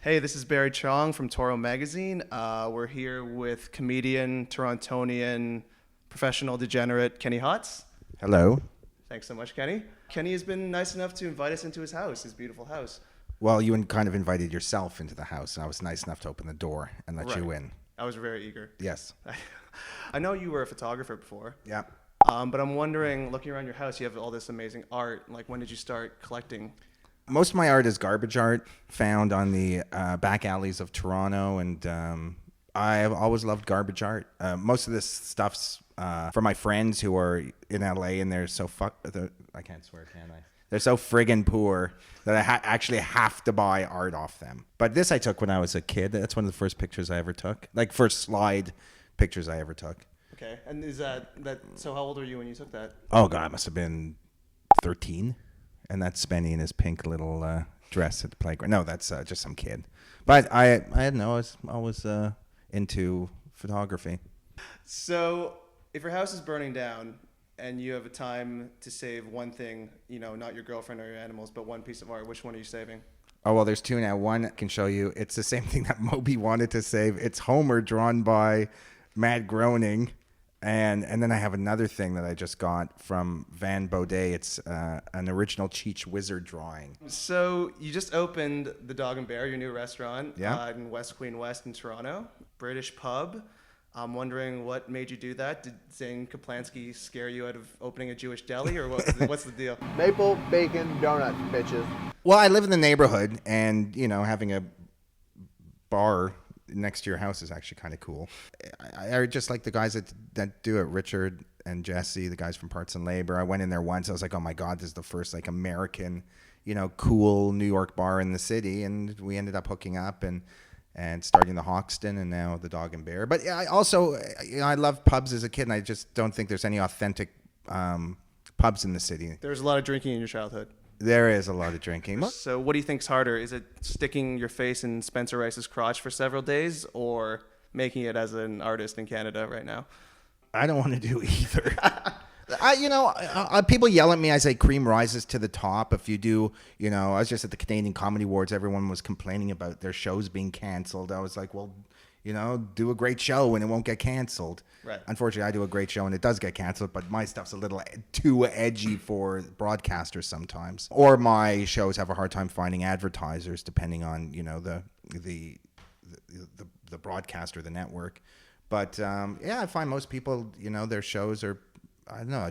Hey, this is Barry Chong from Toro magazine. We're here with comedian, Torontonian, professional degenerate Kenny Hotz. Hello. Thanks so much, Kenny. Kenny has been nice enough to invite us into his house, his beautiful house. Well, you kind of invited yourself into the house, and I was nice enough to open the door and let you in. I was very eager. Yes. I know you were a photographer before. Yeah. But I'm wondering, looking around your house, you have all this amazing art. Like, when did you start collecting? Most of my art is garbage art found on the back alleys of Toronto, and I've always loved garbage art. Most of this stuff's for my friends who are in LA, and they're so I can't swear, can I? They're so friggin' poor that I actually have to buy art off them. But this I took when I was a kid. That's one of the first pictures I ever took. Like, first slide pictures I ever took. Okay, and is that so how old were you when you took that? Oh, God, I must have been 13. And that's Spenny in his pink little dress at the playground. No, that's just some kid. But I don't know. I was always into photography. So if your house is burning down and you have a time to save one thing, not your girlfriend or your animals, but one piece of art, which one are you saving? Oh, well, there's two now. One I can show you. It's the same thing that Moby wanted to save. It's Homer drawn by Matt Groening. And then I have another thing that I just got from Van Baudet. It's an original Cheech Wizard drawing. So you just opened the Dog and Bear, your new restaurant, Yeah. In West Queen West in Toronto, British pub. I'm wondering what made you do that. Did Zane Kaplansky scare you out of opening a Jewish deli, or what's the deal? Maple bacon donuts, bitches. Well, I live in the neighborhood, and having a bar next to your house is actually kind of cool. I just like the guys that do it, Richard and Jesse, the guys from Parts and Labor. I went in there once. I was like, oh my God, this is the first like American, cool New York bar in the city. And we ended up hooking up and starting the Hoxton and now the Dog and Bear. But yeah, I also, I love pubs as a kid, and I just don't think there's any authentic pubs in the city. There was a lot of drinking in your childhood. There is a lot of drinking. So what do you think's harder? Is it sticking your face in Spencer Rice's crotch for several days, or making it as an artist in Canada right now? I don't want to do either. People yell at me. I say cream rises to the top. If you do, I was just at the Canadian Comedy Awards. Everyone was complaining about their shows being canceled. I was like, well, do a great show and it won't get canceled. Right. Unfortunately, I do a great show and it does get canceled, but my stuff's a little too edgy for broadcasters sometimes. Or my shows have a hard time finding advertisers, depending on the broadcaster, the network. But I find most people, their shows are, I don't know.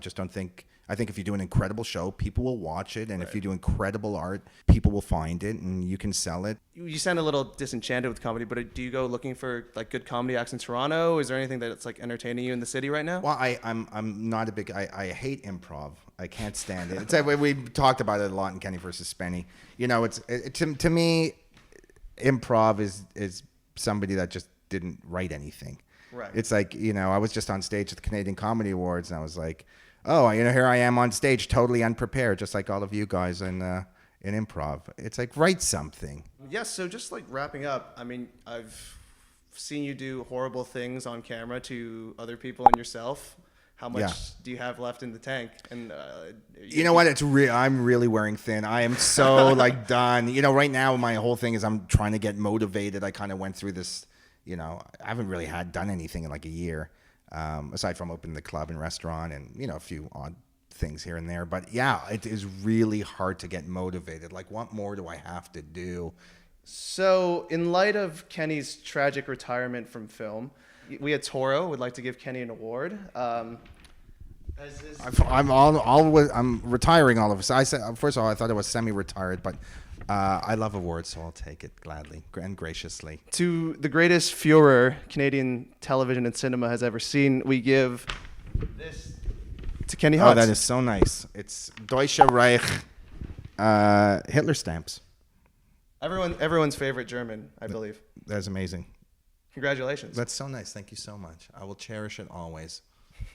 I think if you do an incredible show, people will watch it. And if you do incredible art, people will find it and you can sell it. You sound a little disenchanted with comedy, but do you go looking for like good comedy acts in Toronto? Is there anything that's like entertaining you in the city right now? Well, I'm not a big, I hate improv. I can't stand it. We talked about it a lot in Kenny versus Spenny. To me, improv is somebody that just didn't write anything. Right. It's like, I was just on stage at the Canadian Comedy Awards and I was like, oh, here I am on stage, totally unprepared, just like all of you guys in improv. It's like, write something. Yes. So just like wrapping up, I mean, I've seen you do horrible things on camera to other people and yourself. How much do you have left in the tank? And you know what? I'm really wearing thin. I am so like done. Right now my whole thing is I'm trying to get motivated. I kind of went through this. I haven't really done anything in like a year. Aside from opening the club and restaurant and, a few odd things here and there. But yeah, it is really hard to get motivated. Like, what more do I have to do? So in light of Kenny's tragic retirement from film, we at Toro would like to give Kenny an award. I'm retiring all of us. I said, first of all, I thought I was semi-retired, but I love awards, so I'll take it gladly and graciously. To the greatest Führer Canadian television and cinema has ever seen, we give this to Kenny Hotz. Oh, that is so nice. It's Deutsche Reich Hitler stamps. Everyone's favorite German, I believe. That's amazing. Congratulations. That's so nice. Thank you so much. I will cherish it always.